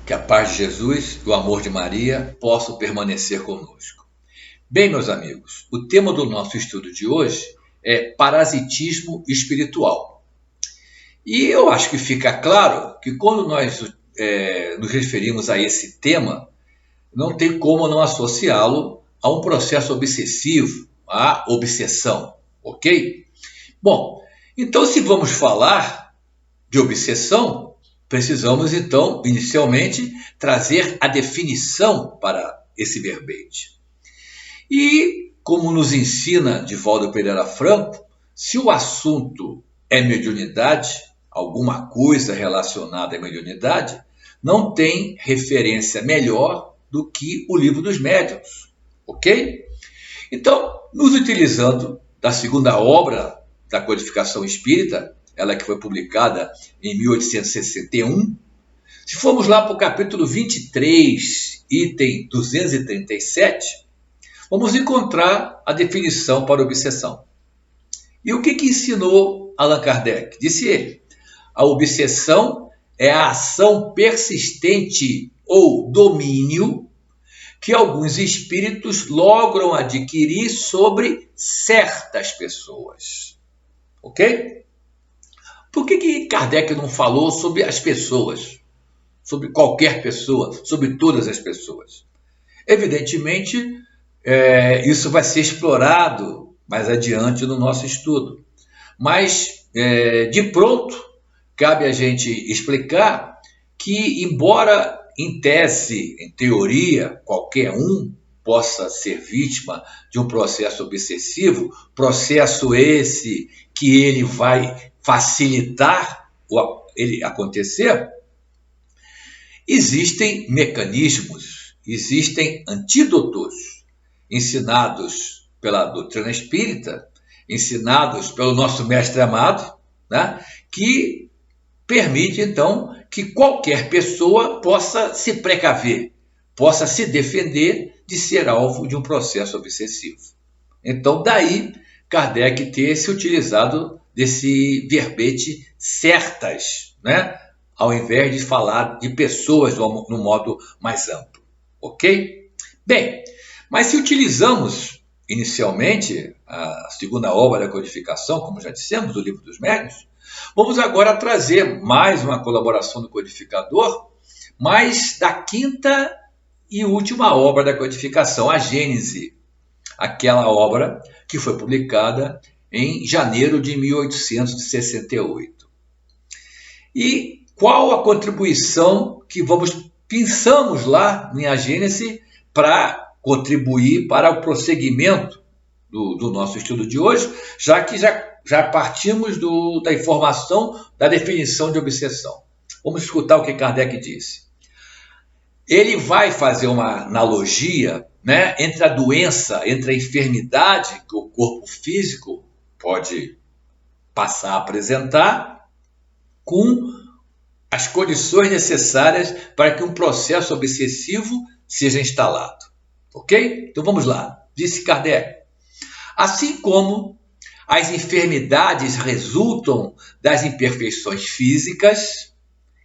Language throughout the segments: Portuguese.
Que a paz de Jesus e o amor de Maria possam permanecer conosco. Bem, meus amigos, o tema do nosso estudo de hoje é parasitismo espiritual. E eu acho que fica claro que quando nós nos referimos a esse tema, não tem como não associá-lo a um processo obsessivo, a obsessão, ok? Bom, então se vamos falar de obsessão, precisamos então, inicialmente, trazer a definição para esse verbete. E, como nos ensina Divaldo Pereira Franco, se o assunto é mediunidade, alguma coisa relacionada à mediunidade, não tem referência melhor do que o Livro dos Médiuns, ok? Então, nos utilizando da segunda obra da codificação espírita, ela que foi publicada em 1861, se formos lá para o capítulo 23, item 237, vamos encontrar a definição para obsessão. E o que ensinou Allan Kardec? Disse ele, a obsessão é a ação persistente ou domínio que alguns espíritos logram adquirir sobre certas pessoas. Ok? Por que Kardec não falou sobre as pessoas? Sobre qualquer pessoa, sobre todas as pessoas? Evidentemente, isso vai ser explorado mais adiante no nosso estudo. Mas, de pronto, cabe a gente explicar que, embora em tese, em teoria, qualquer um possa ser vítima de um processo obsessivo, processo esse que ele vai facilitar ele acontecer, existem mecanismos, existem antídotos ensinados pela doutrina espírita, ensinados pelo nosso mestre amado, né, que permite, então, que qualquer pessoa possa se precaver, possa se defender de ser alvo de um processo obsessivo. Então, daí, Kardec ter se utilizado desse verbete certas, né? Ao invés de falar de pessoas no modo mais amplo. Ok? Bem, mas se utilizamos inicialmente a segunda obra da codificação, como já dissemos, do Livro dos Médiuns, vamos agora trazer mais uma colaboração do codificador, mas da quinta e última obra da codificação, a Gênese, aquela obra que foi publicada em janeiro de 1868. E qual a contribuição que pensamos lá em A Gênese para contribuir para o prosseguimento do nosso estudo de hoje, já que já partimos da informação da definição de obsessão. Vamos escutar o que Kardec disse. Ele vai fazer uma analogia, né, entre a doença, entre a enfermidade que o corpo físico pode passar a apresentar, com as condições necessárias para que um processo obsessivo seja instalado. Ok? Então vamos lá. Disse Kardec. Assim como as enfermidades resultam das imperfeições físicas,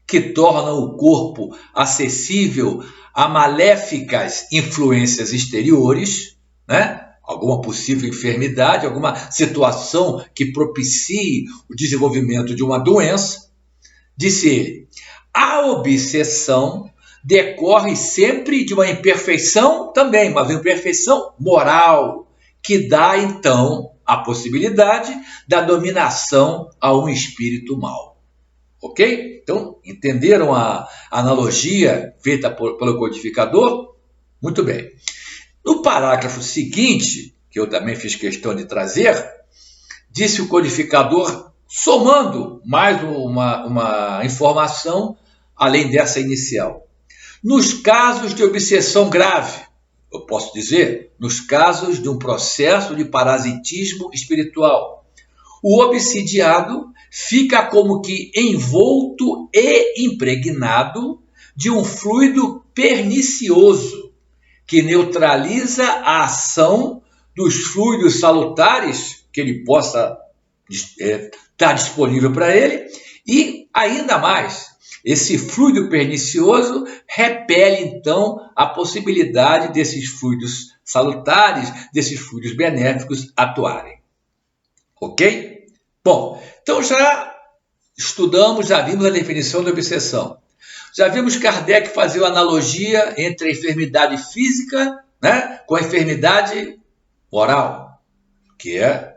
que tornam o corpo acessível a maléficas influências exteriores, né? Alguma possível enfermidade, alguma situação que propicie o desenvolvimento de uma doença, disse ele, a obsessão decorre sempre de uma imperfeição também, mas uma imperfeição moral, que dá, então, a possibilidade da dominação a um espírito mau. Ok? Então, entenderam a analogia feita pelo codificador? Muito bem. No parágrafo seguinte, que eu também fiz questão de trazer, disse o codificador, somando mais uma informação, além dessa inicial. Nos casos de obsessão grave, eu posso dizer, nos casos de um processo de parasitismo espiritual, o obsidiado fica como que envolto e impregnado de um fluido pernicioso que neutraliza a ação dos fluidos salutares que ele possa estar disponível para ele e, ainda mais, Esse fluido pernicioso repele, então, a possibilidade desses fluidos salutares, desses fluidos benéficos atuarem. Ok? Bom, então já estudamos, já vimos a definição da obsessão. Já vimos Kardec fazer uma analogia entre a enfermidade física, né, com a enfermidade moral, que é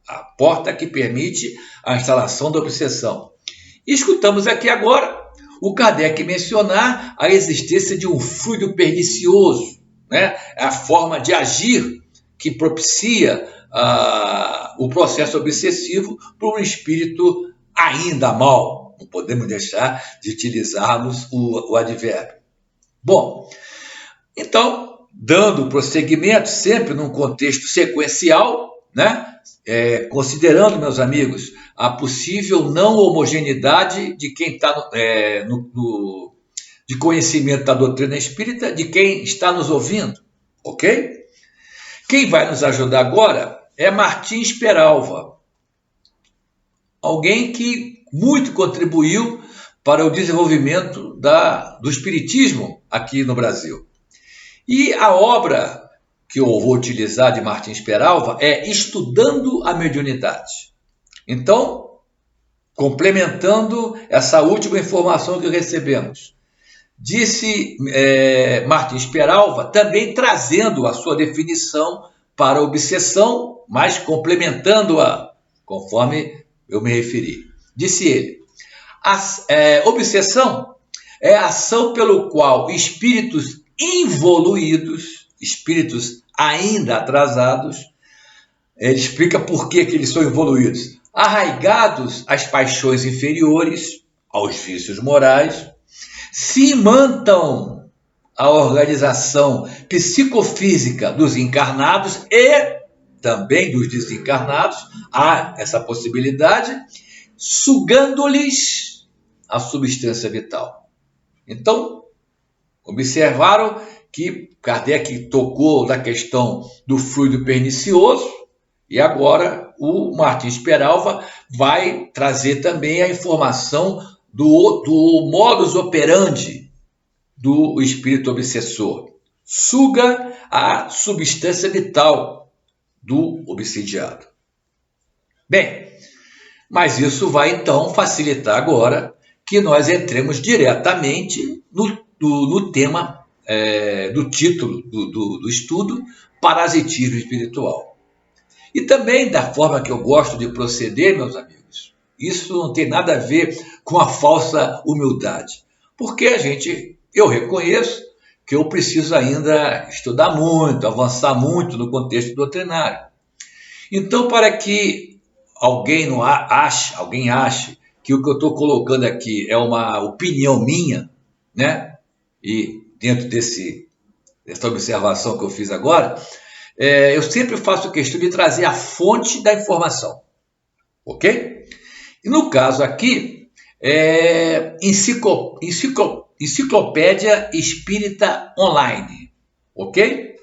a porta que permite a instalação da obsessão. E escutamos aqui agora o Kardec mencionar a existência de um fluido pernicioso, né, a forma de agir que propicia o processo obsessivo por um espírito ainda mau. Não podemos deixar de utilizarmos o advérbio. Bom, então, dando prosseguimento, sempre num contexto sequencial, né? Considerando, meus amigos, a possível não homogeneidade de quem está de conhecimento da doutrina espírita, de quem está nos ouvindo, ok? Quem vai nos ajudar agora é Martins Peralva, alguém que muito contribuiu para o desenvolvimento do espiritismo aqui no Brasil. E a obra que eu vou utilizar de Martins Peralva é Estudando a Mediunidade. Então, complementando essa última informação que recebemos, disse Martins Peralva, também trazendo a sua definição para a obsessão, mas complementando-a, conforme eu me referi. Disse ele, obsessão é a ação pelo qual espíritos involuídos, espíritos ainda atrasados, ele explica por que eles são evoluídos, arraigados às paixões inferiores, aos vícios morais, se imantam a organização psicofísica dos encarnados e também dos desencarnados, há essa possibilidade, sugando-lhes a substância vital. Então, observaram que Kardec tocou na questão do fluido pernicioso e agora o Martins Peralva vai trazer também a informação do modus operandi do espírito obsessor. Suga a substância vital do obsidiado. Bem, mas isso vai então facilitar agora que nós entremos diretamente no tema do título do estudo, parasitismo espiritual. E também da forma que eu gosto de proceder, meus amigos, isso não tem nada a ver com a falsa humildade, porque eu reconheço que eu preciso ainda estudar muito, avançar muito no contexto doutrinário. Então, para que alguém ache que o que eu estou colocando aqui é uma opinião minha, né? E dentro dessa observação que eu fiz agora, eu sempre faço questão de trazer a fonte da informação, ok? E no caso aqui, Enciclopédia Espírita Online, ok?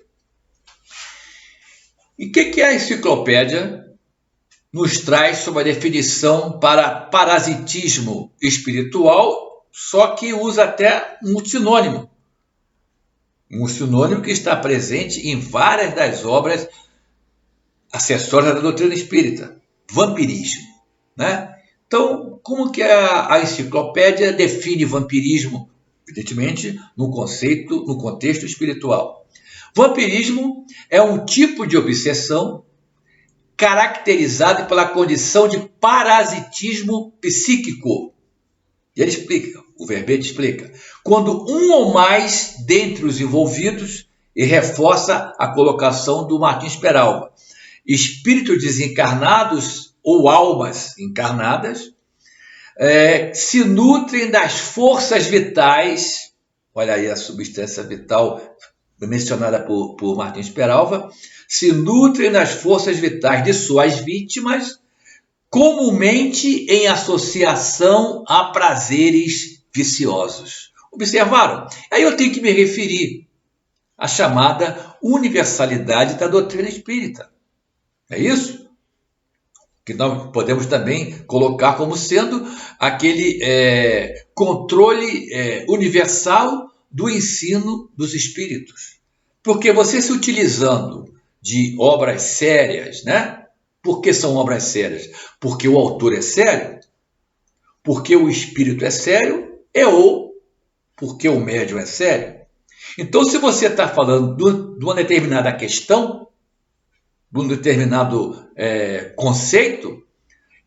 E o que a enciclopédia nos traz sobre a definição para parasitismo espiritual, só que usa até um sinônimo que está presente em várias das obras acessórias da doutrina espírita, vampirismo, né? Então, como que a enciclopédia define vampirismo? Evidentemente, no contexto espiritual. Vampirismo é um tipo de obsessão caracterizado pela condição de parasitismo psíquico. E ele explica, o verbete explica, quando um ou mais dentre os envolvidos, e reforça a colocação do Martins Peralva, espíritos desencarnados ou almas encarnadas, se nutrem das forças vitais, olha aí a substância vital mencionada por Martins Peralva, se nutrem das forças vitais de suas vítimas, comumente em associação a prazeres viciosos. Observaram? Aí eu tenho que me referir à chamada universalidade da doutrina espírita. É isso? que nós podemos também colocar como sendo aquele controle universal do ensino dos espíritos. Porque você se utilizando de obras sérias, né? Por que são obras sérias? Porque o autor é sério, porque o espírito é sério, ou porque o médium é sério. Então, se você está falando de uma determinada questão, de um determinado conceito,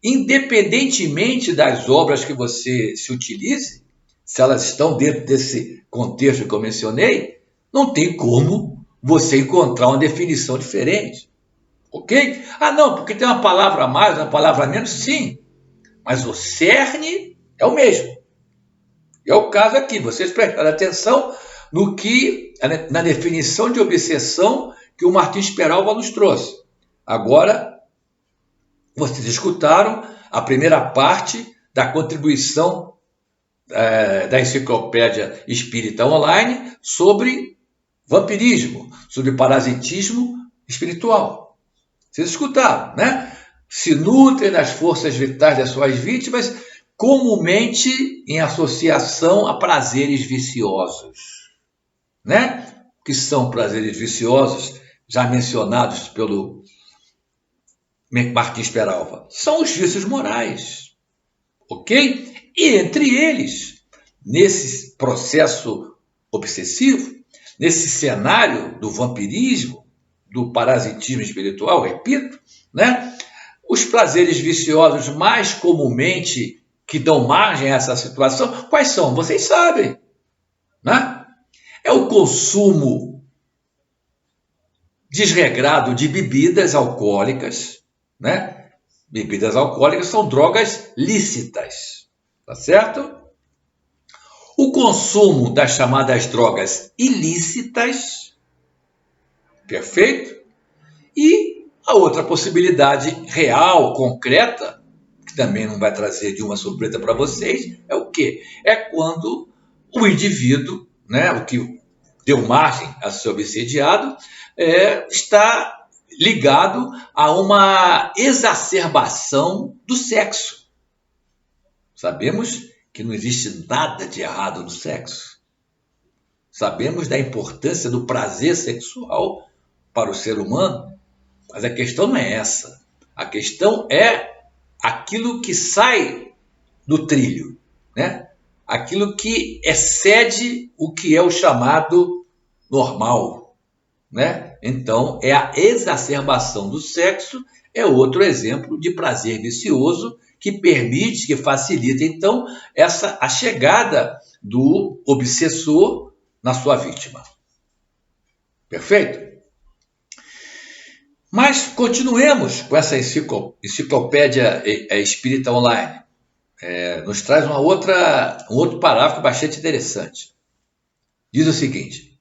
independentemente das obras que você se utilize, se elas estão dentro desse contexto que eu mencionei, não tem como você encontrar uma definição diferente. Ok? Ah, não, porque tem uma palavra a mais, uma palavra a menos, sim. Mas o cerne é o mesmo. É o caso aqui, vocês prestaram atenção no que, na definição de obsessão que o Martins Peralva nos trouxe. Agora, vocês escutaram a primeira parte da contribuição da Enciclopédia Espírita Online sobre vampirismo, sobre parasitismo espiritual. Vocês escutaram, né? Se nutrem das forças vitais das suas vítimas, comumente em associação a prazeres viciosos, né? O que são prazeres viciosos, já mencionados pelo Martins Peralva? São os vícios morais, ok? E entre eles, nesse processo obsessivo, nesse cenário do vampirismo, do parasitismo espiritual, repito, né? Os prazeres viciosos mais comumente que dão margem a essa situação, quais são? Vocês sabem, né? É o consumo desregrado de bebidas alcoólicas, né? Bebidas alcoólicas são drogas lícitas, tá certo? O consumo das chamadas drogas ilícitas, perfeito? E a outra possibilidade real, concreta, que também não vai trazer de uma surpresa para vocês, é o quê? É quando o indivíduo, né, o que deu margem a ser obsediado, está ligado a uma exacerbação do sexo. Sabemos que não existe nada de errado no sexo. Sabemos da importância do prazer sexual para o ser humano, mas a questão não é essa. A questão é aquilo que sai do trilho, né? Aquilo que excede o que é o chamado normal, né? Então, é a exacerbação do sexo, é outro exemplo de prazer vicioso que permite, que facilita, então, a chegada do obsessor na sua vítima. Perfeito? Mas continuemos com essa enciclopédia espírita online. Nos traz um outro parágrafo bastante interessante. Diz o seguinte: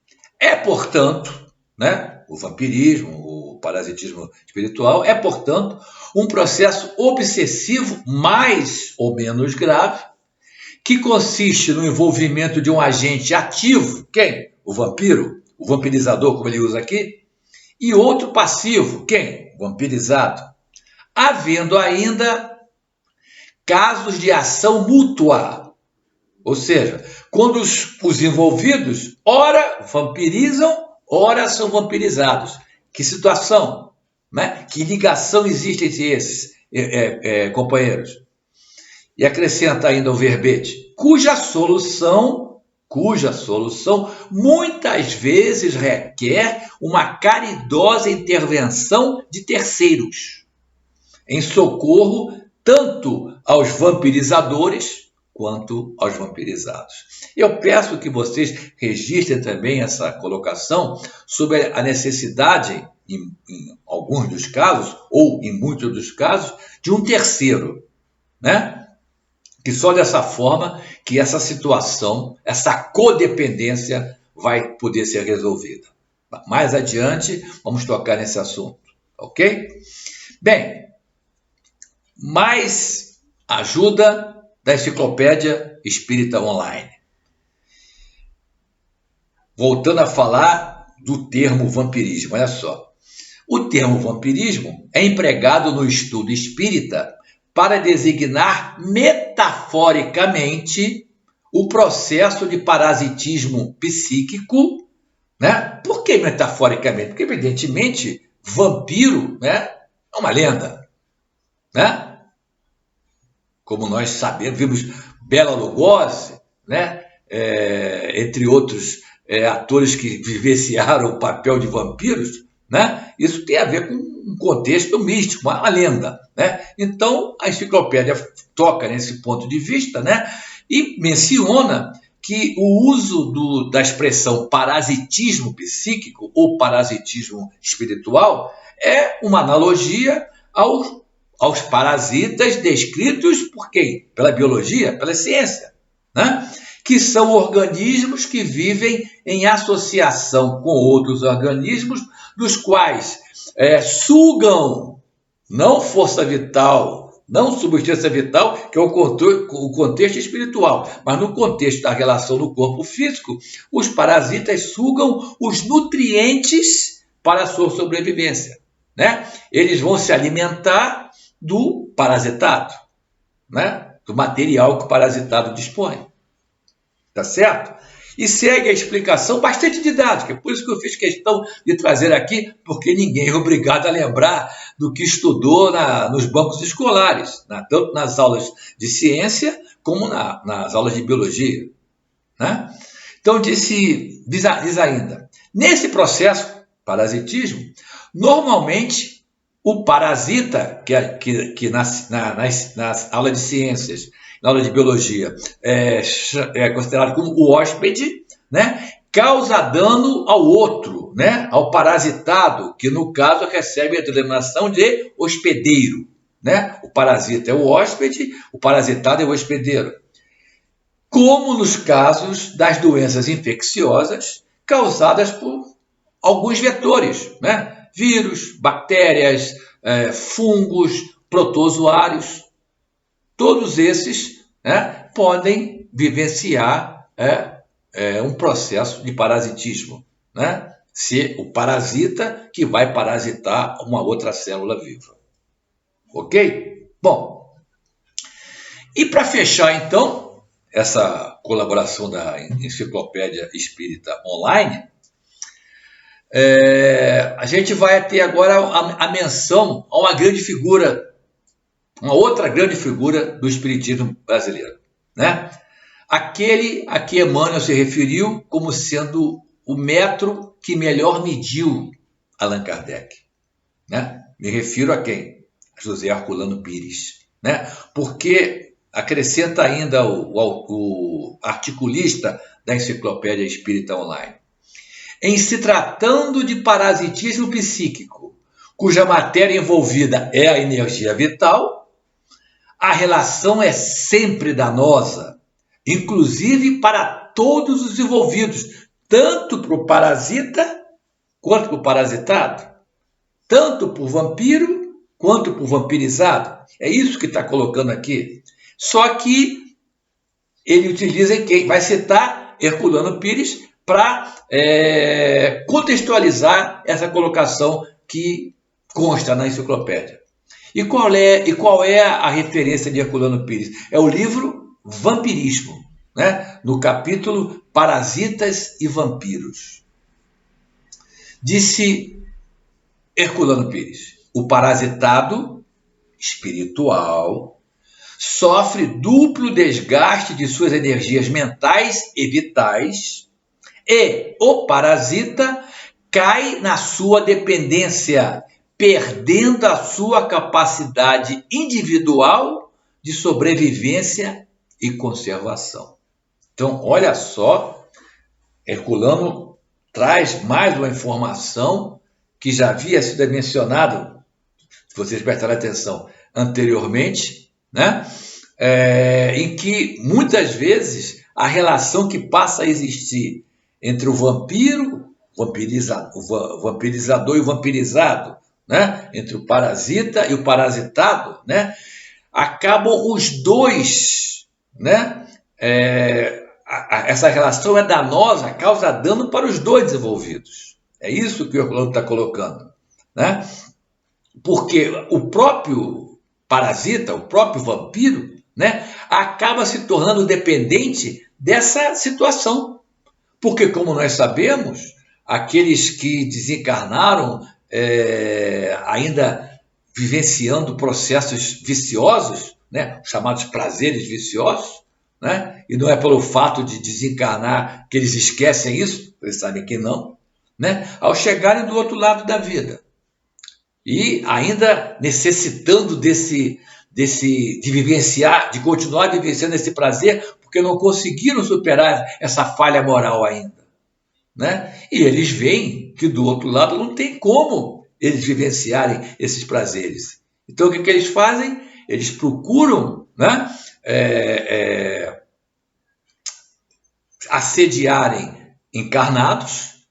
portanto, né, o vampirismo, o parasitismo espiritual, portanto, um processo obsessivo mais ou menos grave, que consiste no envolvimento de um agente ativo, quem? O vampiro, o vampirizador, como ele usa aqui, e outro passivo, quem? O vampirizado. Havendo ainda casos de ação mútua, ou seja, quando os envolvidos, ora vampirizam, ora são vampirizados. Que situação, né? Que ligação existe entre esses companheiros? E acrescenta ainda o verbete, cuja solução muitas vezes requer uma caridosa intervenção de terceiros, em socorro tanto aos vampirizadores quanto aos vampirizados. Eu peço que vocês registrem também essa colocação sobre a necessidade, em alguns dos casos, ou em muitos dos casos, de um terceiro, né? Que só dessa forma que essa situação, essa codependência vai poder ser resolvida. Mais adiante, vamos tocar nesse assunto, ok? Bem, mais ajuda da Enciclopédia Espírita Online. Voltando a falar do termo vampirismo, olha só. O termo vampirismo é empregado no estudo espírita para designar metaforicamente o processo de parasitismo psíquico, né? Por que metaforicamente? Porque, evidentemente, vampiro, né, é uma lenda, né? Como nós sabemos, vimos Bela Lugosi, né? Entre outros atores que vivenciaram o papel de vampiros, né? Isso tem a ver com um contexto místico, uma lenda, né? Então, a enciclopédia toca nesse ponto de vista, né? E menciona que o uso da expressão parasitismo psíquico ou parasitismo espiritual é uma analogia aos parasitas descritos por quem? Pela biologia, pela ciência, né? Que são organismos que vivem em associação com outros organismos, dos quais sugam, não força vital, não substância vital, que é o contexto espiritual, mas no contexto da relação do corpo físico, os parasitas sugam os nutrientes para a sua sobrevivência, né? Eles vão se alimentar do parasitado, né? Do material que o parasitado dispõe. Tá certo? E segue a explicação bastante didática, por isso que eu fiz questão de trazer aqui, porque ninguém é obrigado a lembrar do que estudou nos bancos escolares, tanto nas aulas de ciência como nas aulas de biologia, né? Então diz ainda, nesse processo, parasitismo, normalmente o parasita, que nas aulas de ciências, na aula de biologia, é considerado como o hóspede, né? Causa dano ao outro, né? Ao parasitado, que no caso recebe a denominação de hospedeiro, né? O parasita é o hóspede, o parasitado é o hospedeiro. Como nos casos das doenças infecciosas causadas por alguns vetores, né? Vírus, bactérias, fungos, protozoários. Todos esses, né, podem vivenciar um processo de parasitismo, né? Ser o parasita que vai parasitar uma outra célula viva. Ok? Bom, e para fechar então essa colaboração da Enciclopédia Espírita Online, a gente vai ter agora a menção a uma grande figura, uma outra grande figura do espiritismo brasileiro, né? Aquele a que Emmanuel se referiu como sendo o metro que melhor mediu Allan Kardec, né? Me refiro a quem? A José Herculano Pires, né? Porque acrescenta ainda o articulista da Enciclopédia Espírita Online. Em se tratando de parasitismo psíquico, cuja matéria envolvida é a energia vital, a relação é sempre danosa, inclusive para todos os envolvidos, tanto para o parasita quanto para o parasitado, tanto para o vampiro quanto para o vampirizado. É isso que está colocando aqui. Só que ele utiliza quem? Vai citar Herculano Pires para contextualizar essa colocação que consta na enciclopédia. E qual é a referência de Herculano Pires? É o livro Vampirismo, né? No capítulo Parasitas e Vampiros. Disse Herculano Pires: o parasitado espiritual sofre duplo desgaste de suas energias mentais e vitais, e o parasita cai na sua dependência, perdendo a sua capacidade individual de sobrevivência e conservação. Então, olha só, Herculano traz mais uma informação que já havia sido mencionado, se vocês prestarem atenção, anteriormente, né? Em que, muitas vezes, a relação que passa a existir entre o vampiro, o vampirizador e o vampirizado, né? Entre o parasita e o parasitado, né? Acabam os dois, né? Essa relação é danosa, causa dano para os dois envolvidos. É isso que o Herculano está colocando. né? Porque o próprio parasita, o próprio vampiro, né, acaba se tornando dependente dessa situação. Porque, como nós sabemos, aqueles que desencarnaram ainda vivenciando processos viciosos, né, chamados prazeres viciosos, né, e não é pelo fato de desencarnar que eles esquecem isso, eles sabem que não, né, ao chegarem do outro lado da vida e ainda necessitando de vivenciar, de continuar vivenciando esse prazer, porque não conseguiram superar essa falha moral ainda, né? E eles veem que do outro lado não tem como eles vivenciarem esses prazeres. Então, o que eles fazem? Eles procuram, né, assediarem encarnados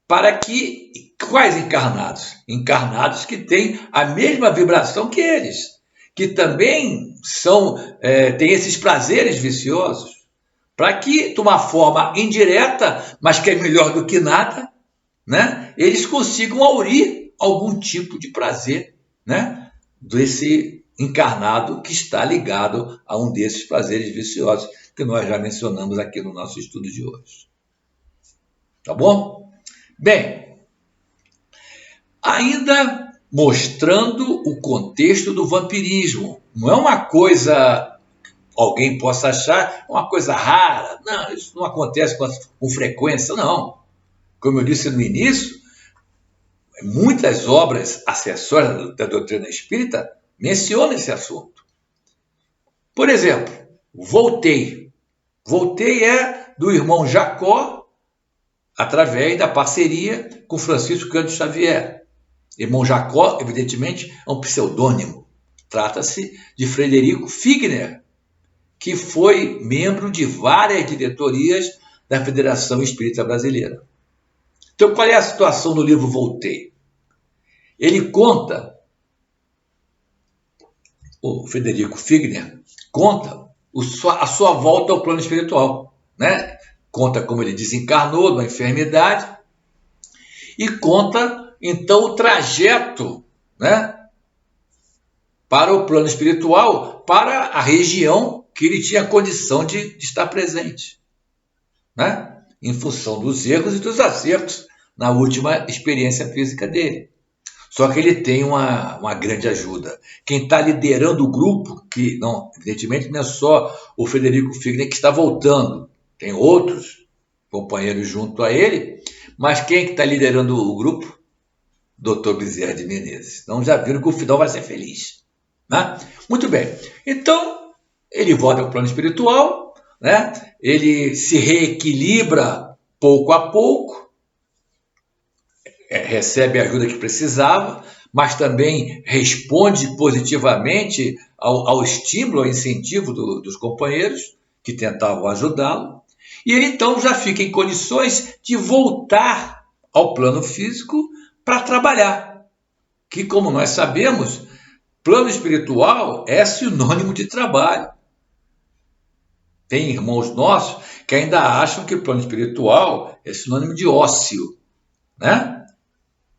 para que... Quais encarnados? Encarnados que têm a mesma vibração que eles, que também têm esses prazeres viciosos, para que, de uma forma indireta, mas que é melhor do que nada, né, eles consigam aurir algum tipo de prazer, né, desse encarnado que está ligado a um desses prazeres viciosos que nós já mencionamos aqui no nosso estudo de hoje. Tá bom? Bem, ainda mostrando o contexto do vampirismo. Não é uma coisa, alguém possa achar, uma coisa rara. Não, isso não acontece com frequência, não. Como eu disse no início, muitas obras acessórias da doutrina espírita mencionam esse assunto. Por exemplo, Voltei. Voltei é do irmão Jacó, através da parceria com Francisco Cândido Xavier. Irmão Jacó, evidentemente, é um pseudônimo. Trata-se de Frederico Figner, que foi membro de várias diretorias da Federação Espírita Brasileira. Então, qual é a situação do livro Voltei? Ele conta, o Frederico Figner conta a sua volta ao plano espiritual, né? Conta como ele desencarnou de uma enfermidade e conta, então, o trajeto, né, para o plano espiritual, para a região que ele tinha condição de estar presente, né, em função dos erros e dos acertos na última experiência física dele. Só que ele tem uma grande ajuda. Quem está liderando o grupo, que não, evidentemente não é só o Frederico Figner que está voltando, tem outros companheiros junto a ele, mas quem é que está liderando o grupo? Dr. Bezerra de Menezes. Então já viram que o final vai ser feliz, né? Muito bem. Então, ele volta ao plano espiritual, né? Ele se reequilibra pouco a pouco, recebe a ajuda que precisava, mas também responde positivamente ao estímulo, ao incentivo dos companheiros que tentavam ajudá-lo. E ele então já fica em condições de voltar ao plano físico para trabalhar. Que, como nós sabemos, plano espiritual é sinônimo de trabalho. Tem irmãos nossos que ainda acham que plano espiritual é sinônimo de ócio, né?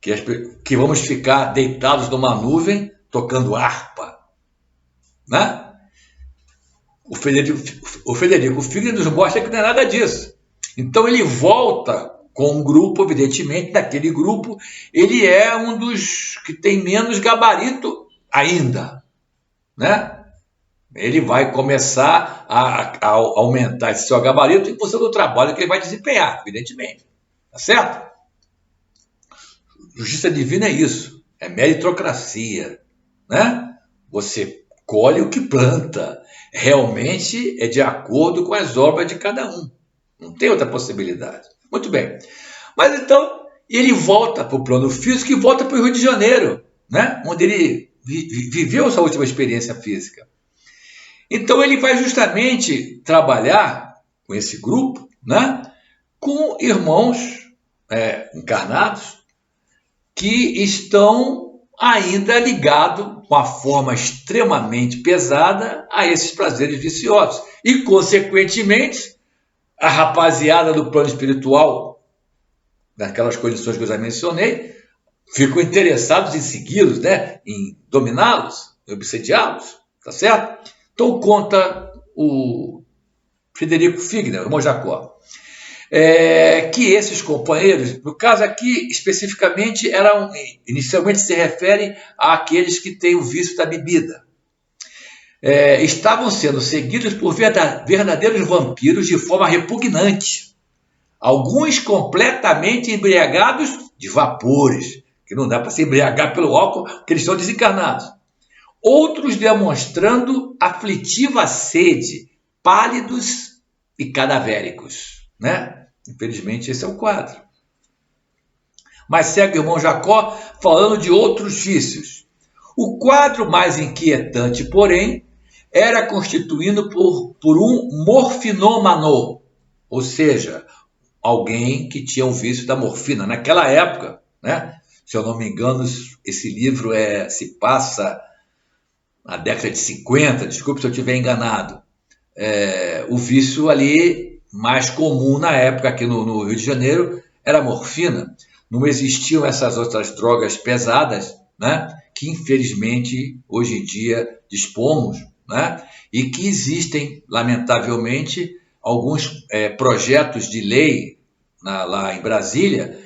Que vamos ficar deitados numa nuvem tocando harpa, né? O Frederico Figner nos mostra que não é nada disso. Então ele volta com um grupo, evidentemente, daquele grupo, ele é um dos que tem menos gabarito ainda, né? Ele vai começar a aumentar esse seu gabarito em função do trabalho que ele vai desempenhar, evidentemente. Tá certo? Justiça divina é isso, é meritocracia, né? Você colhe o que planta, realmente é de acordo com as obras de cada um, não tem outra possibilidade. Muito bem, mas então ele volta para o plano físico e volta para o Rio de Janeiro, né? Onde ele viveu sua última experiência física. Então ele vai justamente trabalhar com esse grupo, né? Com irmãos encarnados, que estão ainda ligados com a forma extremamente pesada a esses prazeres viciosos. E, consequentemente, a rapaziada do plano espiritual, naquelas condições que eu já mencionei, ficam interessados em segui-los, né? Em dominá-los, em obsediá-los, tá certo? Então conta o Frederico Figner, o irmão Jacó, que esses companheiros, no caso aqui especificamente, inicialmente se refere àqueles que têm o vício da bebida. Estavam sendo seguidos por verdadeiros vampiros de forma repugnante. Alguns completamente embriagados de vapores, que não dá para se embriagar pelo álcool, porque eles estão desencarnados. Outros demonstrando aflitiva sede, pálidos e cadavéricos, né? Infelizmente, esse é o quadro. Mas segue o irmão Jacó falando de outros vícios. O quadro mais inquietante, porém, era constituído por um morfinômano, ou seja, alguém que tinha o vício da morfina. Naquela época, né? Se eu não me engano, esse livro se passa na década de 50, desculpe se eu estiver enganado. O vício ali mais comum na época aqui no Rio de Janeiro era a morfina. Não existiam essas outras drogas pesadas, né? Que infelizmente hoje em dia dispomos, né? E que existem, lamentavelmente, alguns projetos de lei lá em Brasília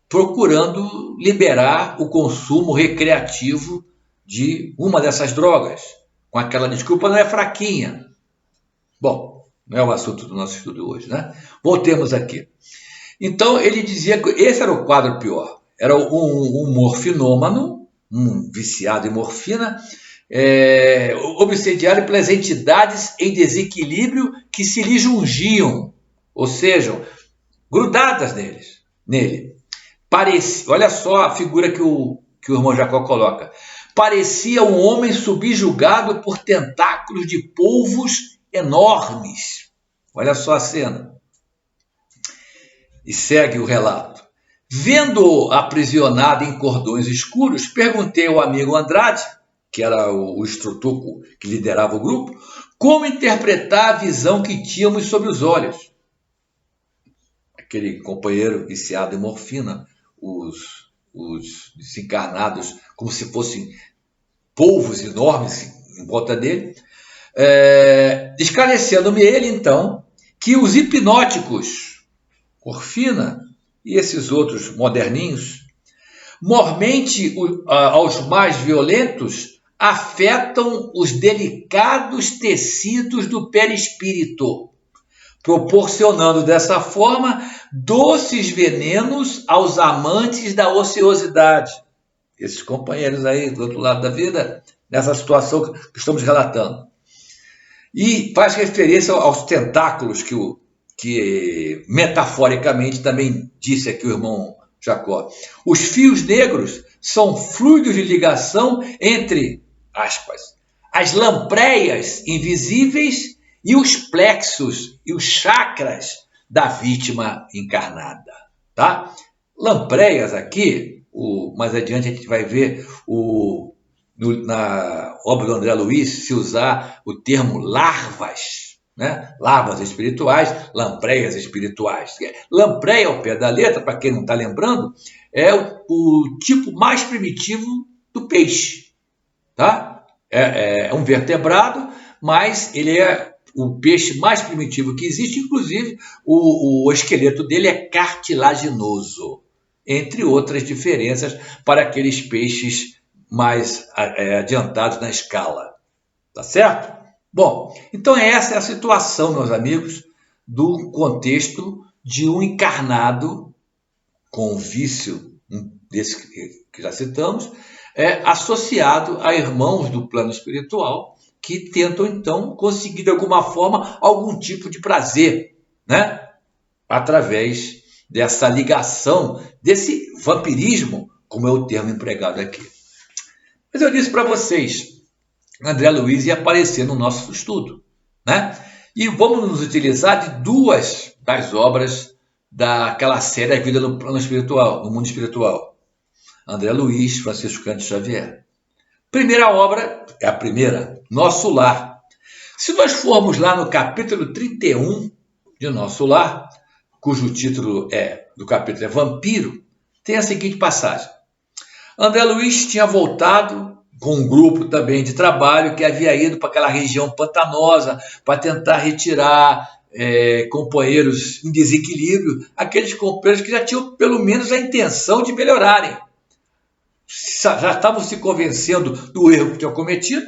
procurando liberar o consumo recreativo de uma dessas drogas. Com aquela desculpa, não é fraquinha. Bom, não é o assunto do nosso estudo hoje, né? Voltemos aqui. Então, ele dizia que esse era o quadro pior. Era um morfinômano, um viciado em morfina, obsediado pelas entidades em desequilíbrio que se lhe jungiam, ou seja, grudadas nele. Olha só a figura que o irmão Jacó coloca. Parecia um homem subjugado por tentáculos de polvos enormes. Olha só a cena. E segue o relato. Vendo-o aprisionado em cordões escuros, perguntei ao amigo Andrade, que era o instrutor que liderava o grupo, como interpretar a visão que tínhamos sobre os olhos. Aquele companheiro viciado em morfina, os desencarnados, como se fossem polvos enormes em volta dele, esclarecendo-me ele, então, que os hipnóticos, morfina e esses outros moderninhos, mormente aos mais violentos, afetam os delicados tecidos do perispírito, proporcionando dessa forma doces venenos aos amantes da ociosidade. Esses companheiros aí do outro lado da vida, nessa situação que estamos relatando. E faz referência aos tentáculos que metaforicamente também disse aqui o irmão Jacó. Os fios negros são fluidos de ligação entre, aspas, as lampreias invisíveis e os plexos e os chakras da vítima encarnada, tá? Lampreias aqui, mais adiante a gente vai ver na obra do André Luiz se usar o termo larvas, né? Larvas espirituais, lampreias espirituais. Lampreia, ao pé da letra, para quem não está lembrando, é o tipo mais primitivo do peixe, tá? É um vertebrado, mas ele é o peixe mais primitivo que existe, inclusive o esqueleto dele é cartilaginoso, entre outras diferenças para aqueles peixes mais adiantados na escala. Tá certo? Bom, então essa é a situação, meus amigos, do contexto de um encarnado com vício desse que já citamos, associado a irmãos do plano espiritual que tentam, então, conseguir de alguma forma algum tipo de prazer, né? Através dessa ligação, desse vampirismo, como é o termo empregado aqui. Mas eu disse para vocês, André Luiz ia aparecer no nosso estudo, né? E vamos nos utilizar de duas das obras daquela série A Vida no Plano Espiritual, no Mundo Espiritual. André Luiz, Francisco Cândido Xavier. Primeira obra, é a primeira, Nosso Lar. Se nós formos lá no capítulo 31 de Nosso Lar, cujo título do capítulo é Vampiro, tem a seguinte passagem. André Luiz tinha voltado com um grupo também de trabalho que havia ido para aquela região pantanosa para tentar retirar companheiros em desequilíbrio, aqueles companheiros que já tinham pelo menos a intenção de melhorarem. Já estavam se convencendo do erro que tinham cometido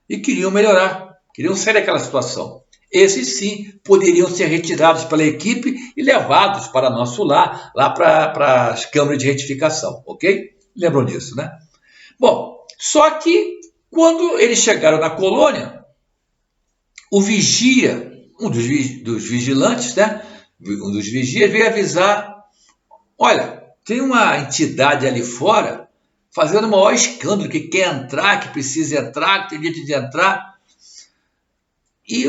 e queriam melhorar, queriam sair daquela situação. Esses sim poderiam ser retirados pela equipe e levados para nosso lar, lá para as câmaras de retificação, ok? Lembram disso, né? Bom, só que quando eles chegaram na colônia, o vigia, um dos vigilantes, né? Um dos vigias veio avisar, olha, tem uma entidade ali fora fazendo o maior escândalo, que quer entrar, que precisa entrar, que tem direito de entrar. E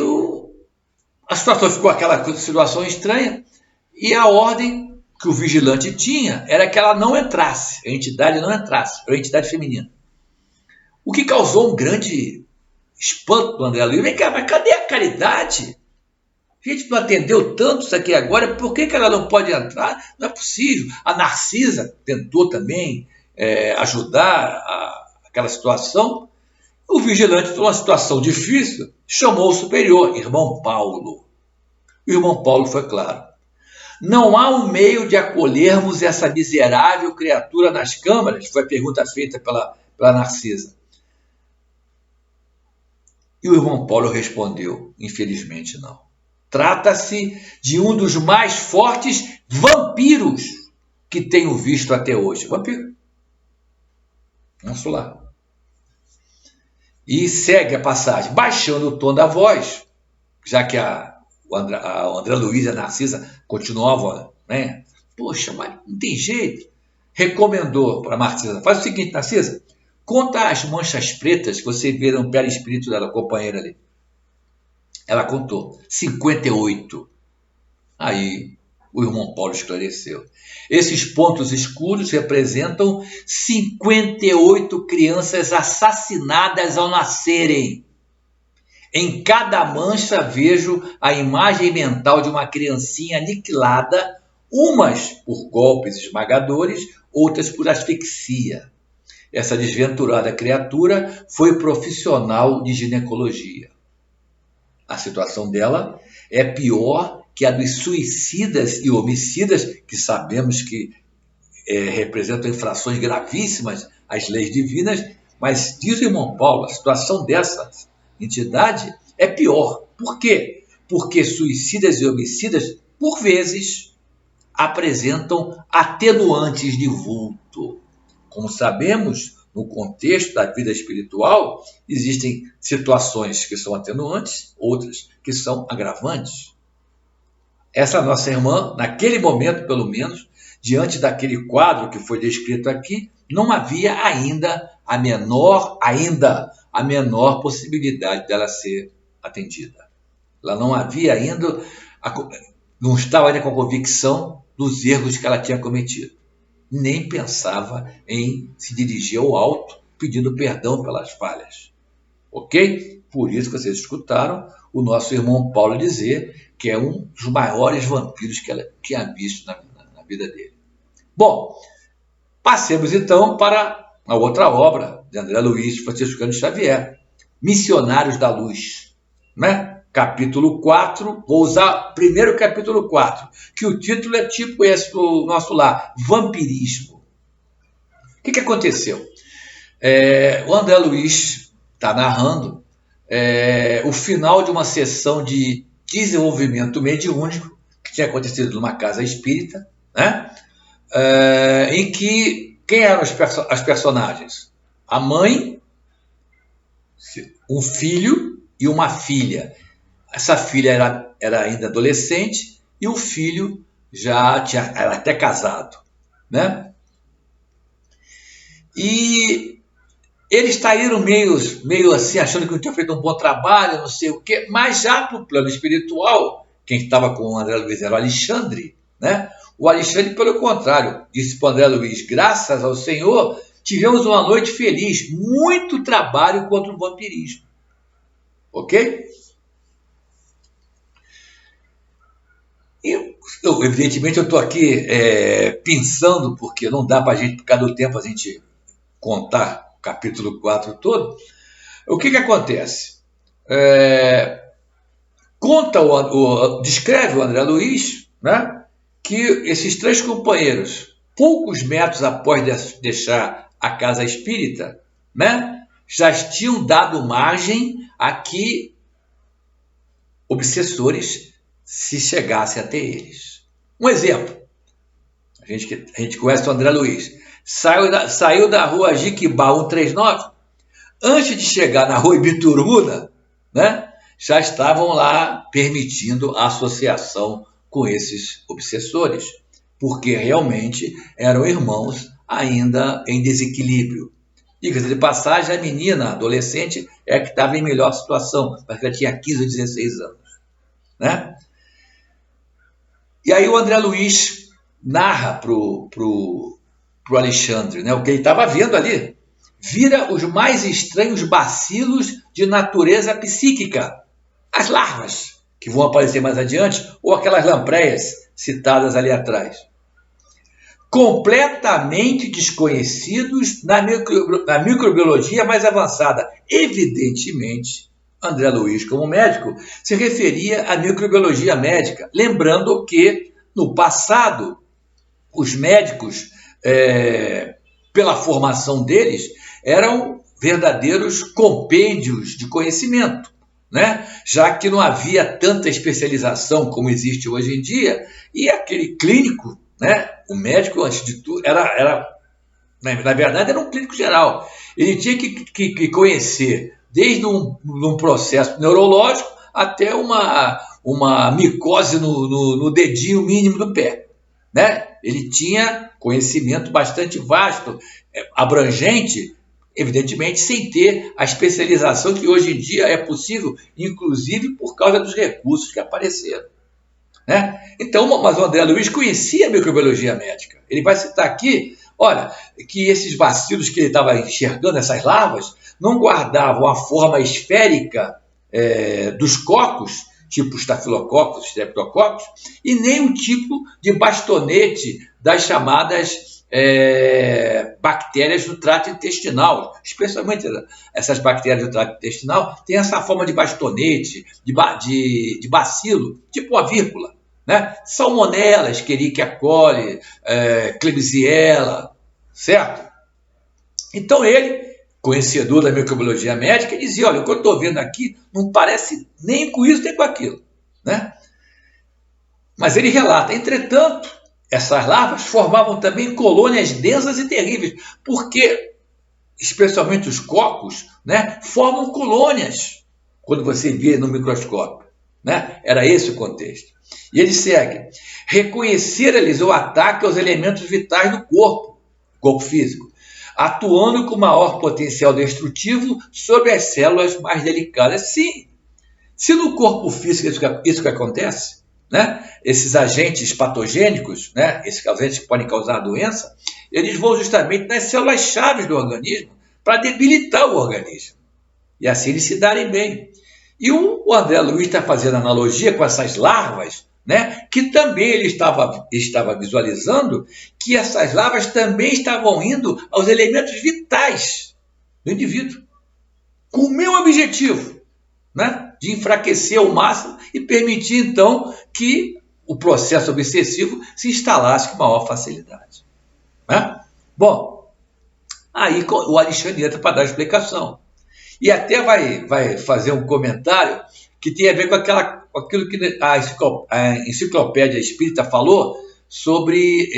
a situação ficou aquela situação estranha, e a ordem que o vigilante tinha era que ela não entrasse, a entidade não entrasse, era uma entidade feminina. O que causou um grande espanto no André Luiz. Vem cá, mas cadê a caridade? A gente não atendeu tanto isso aqui agora, por que ela não pode entrar? Não é possível. A Narcisa tentou também ajudar aquela situação. O vigilante, numa situação difícil, chamou o superior, irmão Paulo. O irmão Paulo foi claro. Não há um meio de acolhermos essa miserável criatura nas câmaras? Foi a pergunta feita pela Narcisa. E o irmão Paulo respondeu, infelizmente não. Trata-se de um dos mais fortes vampiros que tenho visto até hoje. Vampiro. Vamos lá. E segue a passagem, baixando o tom da voz, já que o André Luiz e a Narcisa continuavam, né? Poxa, mas não tem jeito. Recomendou para a Narcisa, faz o seguinte, Narcisa, conta as manchas pretas que você vê no perispírito dela, companheira ali. Ela contou 58. Aí o irmão Paulo esclareceu. Esses pontos escuros representam 58 crianças assassinadas ao nascerem. Em cada mancha vejo a imagem mental de uma criancinha aniquilada, umas por golpes esmagadores, outras por asfixia. Essa desventurada criatura foi profissional de ginecologia. A situação dela é pior que a dos suicidas e homicidas, que sabemos que representam infrações gravíssimas às leis divinas, mas diz o irmão Paulo, a situação dessa entidade é pior. Por quê? Porque suicidas e homicidas, por vezes, apresentam atenuantes de vulto. Como sabemos, no contexto da vida espiritual, existem situações que são atenuantes, outras que são agravantes. Essa nossa irmã, naquele momento, pelo menos, diante daquele quadro que foi descrito aqui, não havia ainda a menor possibilidade dela ser atendida. Ela não havia ainda, não estava ainda com a convicção dos erros que ela tinha cometido. Nem pensava em se dirigir ao alto pedindo perdão pelas falhas. Ok? Por isso que vocês escutaram o nosso irmão Paulo dizer que é um dos maiores vampiros que ela tinha visto na vida dele. Bom, passemos então para a outra obra de André Luiz Franciscano Xavier, Missionários da Luz, né? Capítulo 4, vou usar primeiro o capítulo 4, que o título é tipo esse do nosso lar, Vampirismo. O que aconteceu? O André Luiz está narrando o final de uma sessão de desenvolvimento mediúnico que tinha acontecido numa casa espírita, né? Em que, quem eram as personagens? A mãe, um filho e uma filha. Essa filha era ainda adolescente e o filho já era até casado, né? E eles saíram meio assim, achando que não tinham feito um bom trabalho, não sei o quê, mas já para o plano espiritual, quem estava com o André Luiz era o Alexandre, né? O Alexandre, pelo contrário, disse para o André Luiz, graças ao Senhor, tivemos uma noite feliz, muito trabalho contra o vampirismo. Ok? E eu evidentemente, eu estou aqui pensando, porque não dá para a gente, por causa do tempo, a gente contar o capítulo 4 todo. O que acontece? Descreve o André Luiz, né, que esses três companheiros, poucos metros após deixar a casa espírita, né, já tinham dado margem a que obsessores se chegassem até eles. Um exemplo, a gente conhece o André Luiz, saiu da rua Jiquibá 139, antes de chegar na rua Ibituruna, né, já estavam lá permitindo a associação com esses obsessores, porque realmente eram irmãos ainda em desequilíbrio. Diga-se de passagem, a menina, a adolescente, é a que estava em melhor situação, porque ela tinha 15 ou 16 anos. Né? E aí o André Luiz narra pro Alexandre, né, o que ele estava vendo ali. Vira os mais estranhos bacilos de natureza psíquica, as larvas, que vão aparecer mais adiante, ou aquelas lampreias citadas ali atrás. Completamente desconhecidos na microbiologia mais avançada. Evidentemente, André Luiz, como médico, se referia à microbiologia médica, lembrando que, no passado, os médicos, pela formação deles, eram verdadeiros compêndios de conhecimento, né? Já que não havia tanta especialização como existe hoje em dia, e aquele clínico, né? O médico, antes de tudo, na verdade, era um clínico geral. Ele tinha que conhecer desde um processo neurológico até uma micose no dedinho mínimo do pé, né? Ele tinha conhecimento bastante vasto, abrangente, evidentemente sem ter a especialização que hoje em dia é possível, inclusive por causa dos recursos que apareceram. Né? Então, mas o André Luiz conhecia a microbiologia médica. Ele vai citar aqui, olha, que esses bacilos que ele estava enxergando, essas larvas, não guardavam a forma esférica dos cocos, tipo estafilococcus, streptococcus, e nem o tipo de bastonete das chamadas bactérias do trato intestinal, especialmente essas bactérias do trato intestinal, têm essa forma de bastonete, de bacilo, tipo uma vírgula, né? Salmonella, Escherichia coli, Klebsiella, certo? Então ele, conhecedor da microbiologia médica, dizia, olha, o que eu estou vendo aqui não parece nem com isso nem com aquilo, né? Mas ele relata, entretanto, essas larvas formavam também colônias densas e terríveis, porque, especialmente os cocos, né, formam colônias quando você vê no microscópio. Né? Era esse o contexto. E ele segue. Reconhecer-lhes o ataque aos elementos vitais do corpo físico, atuando com maior potencial destrutivo sobre as células mais delicadas. Sim, se no corpo físico isso que acontece, né? Esses agentes patogênicos, né? Esses agentes que podem causar a doença, eles vão justamente nas células-chave do organismo para debilitar o organismo. E assim eles se darem bem. E o André Luiz está fazendo analogia com essas larvas, né? Que também ele estava visualizando que essas larvas também estavam indo aos elementos vitais do indivíduo, com o mesmo objetivo, né? De enfraquecer ao máximo e permitir, então, que o processo obsessivo se instalasse com maior facilidade. Né? Bom, aí o Alexandre entra para dar a explicação. E até vai fazer um comentário que tem a ver com aquilo que a enciclopédia espírita falou sobre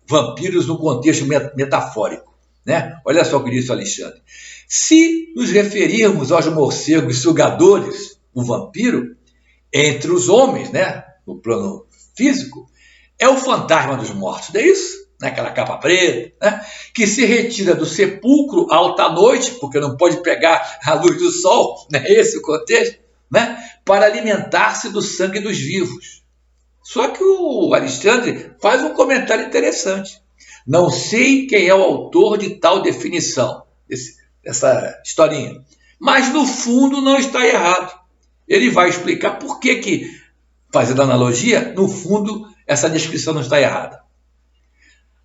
vampiros no contexto metafórico. Né? Olha só o que disse o Alexandre. Se nos referirmos aos morcegos sugadores, o vampiro, entre os homens, né, no plano físico, é o fantasma dos mortos, não é isso? Aquela capa preta, né, que se retira do sepulcro alta noite, porque não pode pegar a luz do sol, não é esse o contexto? Né, para alimentar-se do sangue dos vivos. Só que o Alexandre faz um comentário interessante. Não sei quem é o autor de tal definição, essa historinha. Mas, no fundo, não está errado. Ele vai explicar por que fazendo analogia, no fundo, essa descrição não está errada.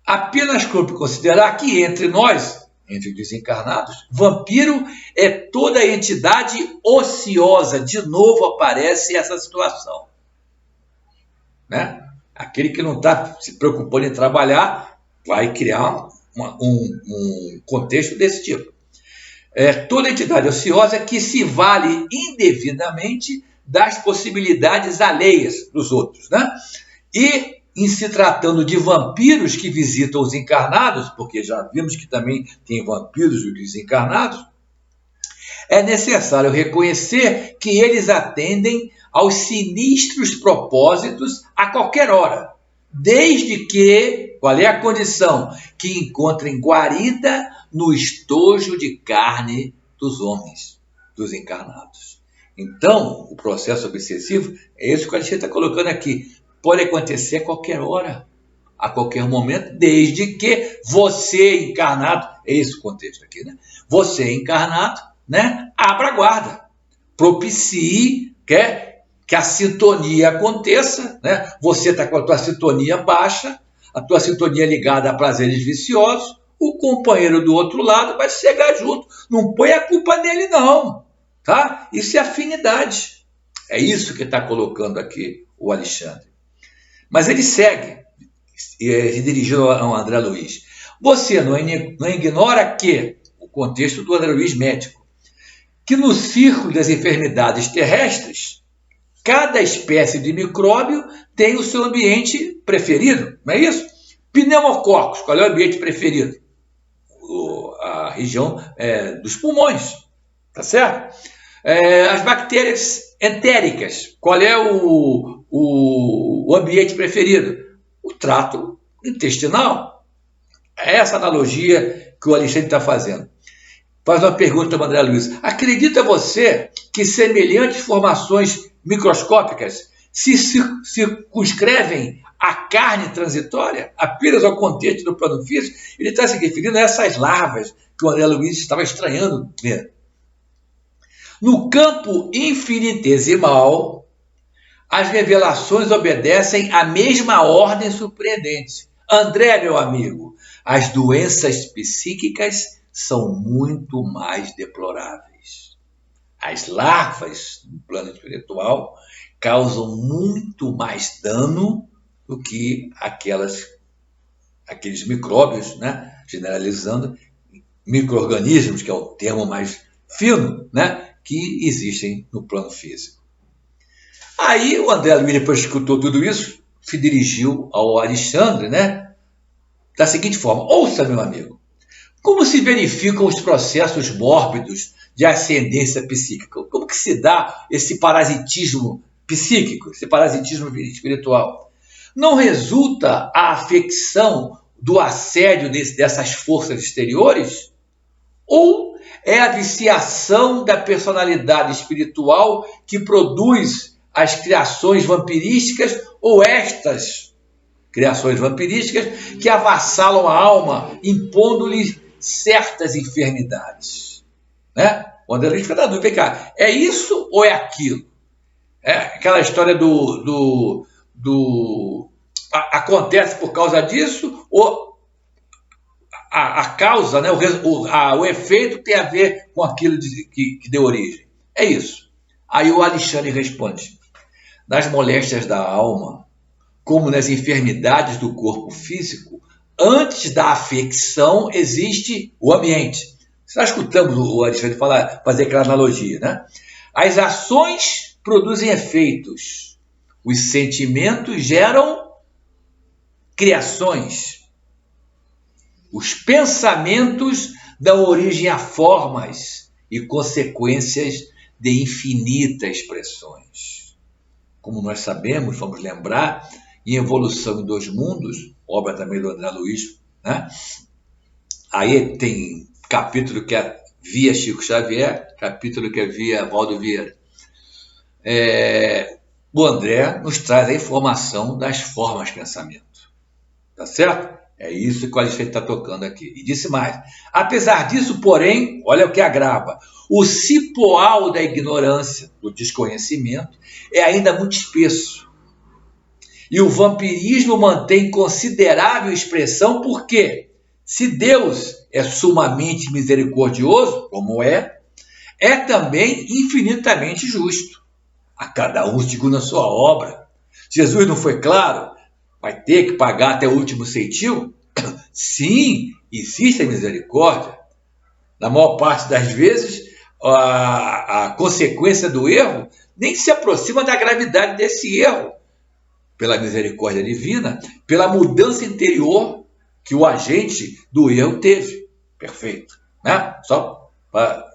Apenas cumpre considerar que entre nós, entre os desencarnados, vampiro é toda entidade ociosa. De novo aparece essa situação, né? Aquele que não está se preocupando em trabalhar vai criar um contexto desse tipo. Toda entidade ociosa que se vale indevidamente das possibilidades alheias dos outros, né? E, em se tratando de vampiros que visitam os encarnados, porque já vimos que também tem vampiros e desencarnados, é necessário reconhecer que eles atendem aos sinistros propósitos a qualquer hora, desde que, qual é a condição? Que encontrem guarida no estojo de carne dos homens, dos encarnados. Então, o processo obsessivo é isso que a gente está colocando aqui. Pode acontecer a qualquer hora, a qualquer momento, desde que você encarnado, é esse o contexto aqui, né? Você encarnado, né? Abra a guarda, propicie que a sintonia aconteça, né? Você está com a tua sintonia baixa, a tua sintonia ligada a prazeres viciosos, o companheiro do outro lado vai chegar junto. Não põe a culpa nele, não. Tá? Isso é afinidade. É isso que está colocando aqui o Alexandre. Mas ele segue, se dirigindo ao André Luiz. Você não ignora que, o contexto do André Luiz médico, que no círculo das enfermidades terrestres, cada espécie de micróbio tem o seu ambiente preferido, não é isso? Pneumococos, qual é o ambiente preferido? A região dos pulmões, tá certo? As bactérias entéricas, qual é o ambiente preferido? O trato intestinal. É essa analogia que o Alexandre está fazendo. Faz uma pergunta para o André Luiz. Acredita você que semelhantes formações microscópicas se circunscrevem à carne transitória, apenas ao contexto do plano físico? Ele está se referindo a essas larvas que o André Luiz estava estranhando ver. No campo infinitesimal, as revelações obedecem à mesma ordem surpreendente. André, meu amigo, as doenças psíquicas são muito mais deploráveis. As larvas do plano espiritual causam muito mais dano do que aqueles micróbios, né? Generalizando, micro-organismos, que é o termo mais fino, né? Que existem no plano físico. Aí o André Luiz, depois que escutou tudo isso, se dirigiu ao Alexandre, né? Da seguinte forma: ouça, meu amigo, como se verificam os processos mórbidos de ascendência psíquica? Como que se dá esse parasitismo psíquico, esse parasitismo espiritual? Não resulta a afecção do assédio dessas forças exteriores? Ou é a viciação da personalidade espiritual que produz as criações vampirísticas, ou estas criações vampirísticas que avassalam a alma, impondo-lhe certas enfermidades? Né? O André Luiz fica na dúvida, vem cá, é isso ou é aquilo? Aquela história acontece por causa disso, ou a causa, né, o efeito tem a ver com aquilo que deu origem? É isso. Aí o Alexandre responde: nas moléstias da alma, como nas enfermidades do corpo físico, antes da afecção existe o ambiente. Nós escutamos o Alexandre fazer aquela analogia, né? As ações produzem efeitos, os sentimentos geram criações, os pensamentos dão origem a formas e consequências de infinitas expressões. Como nós sabemos, vamos lembrar, em Evolução em Dois Mundos, obra também do André Luiz, né? Aí tem capítulo que é via Chico Xavier, capítulo que é via Valdo Vieira. O André nos traz a informação das formas de pensamento. Tá certo? É isso que o Alexandre está tocando aqui. E disse mais: apesar disso, porém, olha o que agrava, o cipoal da ignorância, do desconhecimento, é ainda muito espesso. E o vampirismo mantém considerável expressão porque, se Deus é sumamente misericordioso, como é também infinitamente justo. A cada um segundo a sua obra. Jesus não foi claro? Vai ter que pagar até o último centil? Sim, existe a misericórdia. Na maior parte das vezes, a consequência do erro nem se aproxima da gravidade desse erro. Pela misericórdia divina, pela mudança interior que o agente do erro teve. Perfeito. Né? Só para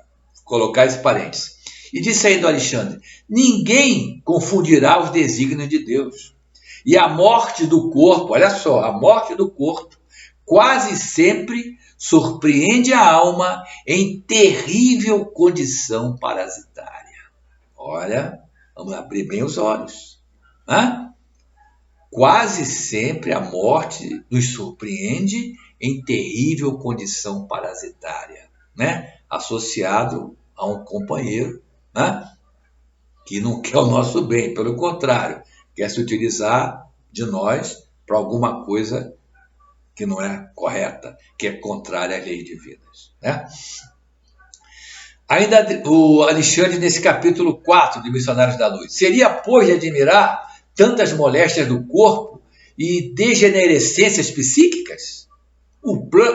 colocar esse parênteses. E disse ainda o Alexandre, ninguém confundirá os desígnios de Deus. E a morte do corpo, olha só, a morte do corpo quase sempre surpreende a alma em terrível condição parasitária. Olha, vamos abrir bem os olhos. Hã? Quase sempre a morte nos surpreende em terrível condição parasitária, né? Associado a um companheiro, né? Que não quer o nosso bem, pelo contrário, quer se utilizar de nós para alguma coisa que não é correta, que é contrária às leis divinas, né? Ainda o Alexandre, nesse capítulo 4 de Missionários da Luz, seria, pois, de admirar tantas moléstias do corpo e degenerescências psíquicas?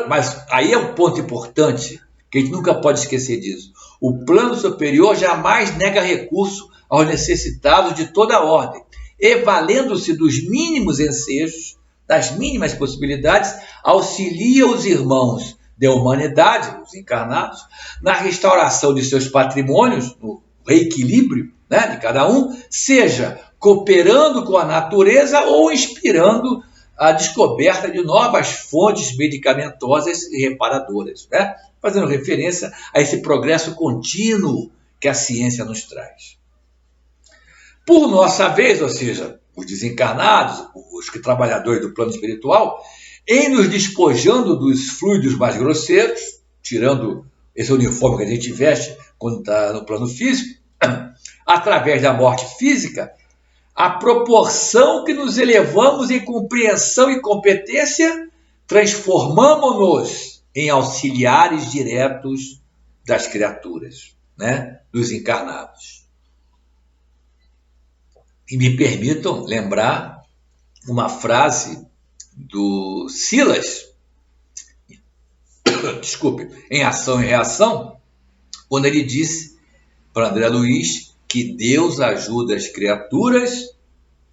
Mas aí é um ponto importante, que a gente nunca pode esquecer disso. O plano superior jamais nega recurso aos necessitados de toda ordem, e valendo-se dos mínimos ensejos, das mínimas possibilidades, auxilia os irmãos da humanidade, os encarnados, na restauração de seus patrimônios, no reequilíbrio, né, de cada um, seja cooperando com a natureza ou inspirando a descoberta de novas fontes medicamentosas e reparadoras, né? Fazendo referência a esse progresso contínuo que a ciência nos traz. Por nossa vez, ou seja, os desencarnados, os trabalhadores do plano espiritual, em nos despojando dos fluidos mais grosseiros, tirando esse uniforme que a gente veste quando está no plano físico, através da morte física, a proporção que nos elevamos em compreensão e competência, transformamos-nos em auxiliares diretos das criaturas, né? Dos encarnados. E me permitam lembrar uma frase do Silas, desculpe, em Ação e Reação, quando ele disse para André Luiz que Deus ajuda as criaturas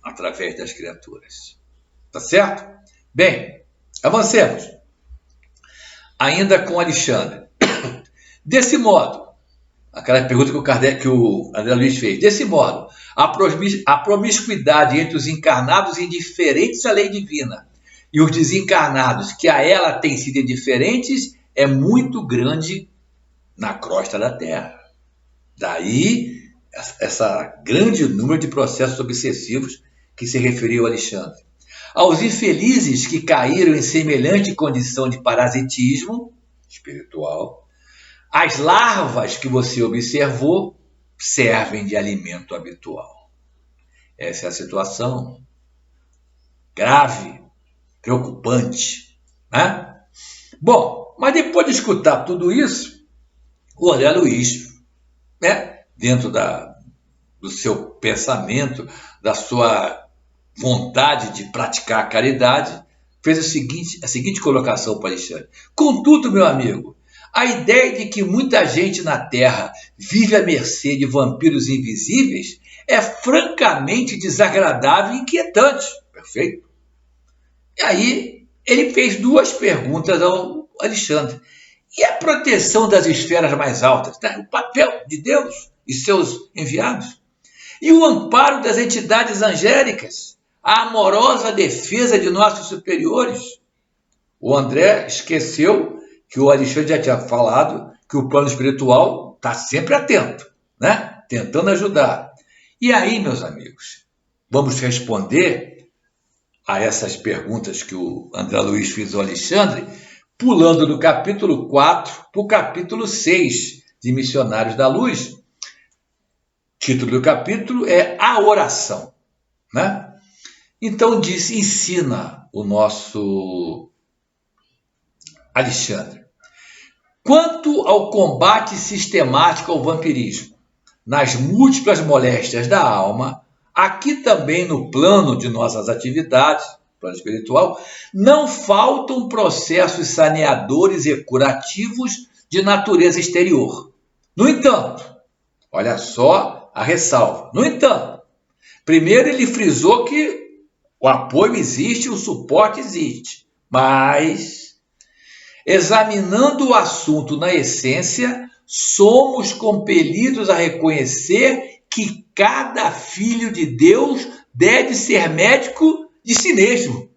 através das criaturas. Tá certo? Bem, avancemos. Ainda com Alexandre. Desse modo, aquela pergunta que o André Luiz fez, desse modo, a promiscuidade entre os encarnados indiferentes à lei divina e os desencarnados que a ela têm sido indiferentes é muito grande na crosta da Terra. Daí essa grande número de processos obsessivos que se referiu Alexandre. Aos infelizes que caíram em semelhante condição de parasitismo espiritual, as larvas que você observou servem de alimento habitual. Essa é a situação grave, preocupante, né? Bom, mas depois de escutar tudo isso, o André Luiz, né, dentro do seu pensamento, da sua vontade de praticar a caridade, fez a seguinte colocação para Alexandre. Contudo, meu amigo, a ideia de que muita gente na Terra vive à mercê de vampiros invisíveis é francamente desagradável e inquietante. Perfeito? E aí ele fez duas perguntas ao Alexandre. E a proteção das esferas mais altas? Né? O papel de Deus e seus enviados? E o amparo das entidades angélicas? A amorosa defesa de nossos superiores? O André esqueceu que o Alexandre já tinha falado que o plano espiritual está sempre atento, né? Tentando ajudar. E aí, meus amigos, vamos responder a essas perguntas que o André Luiz fez ao Alexandre, pulando do capítulo 4 para o capítulo 6 de Missionários da Luz. O título do capítulo é A Oração, né? Então ensina o nosso Alexandre. Quanto ao combate sistemático ao vampirismo, nas múltiplas moléstias da alma, aqui também no plano de nossas atividades, plano espiritual, não faltam processos saneadores e curativos de natureza exterior. No entanto, olha só a ressalva. No entanto, primeiro ele frisou que o apoio existe, o suporte existe, mas, examinando o assunto na essência, somos compelidos a reconhecer que cada filho de Deus deve ser médico de si mesmo.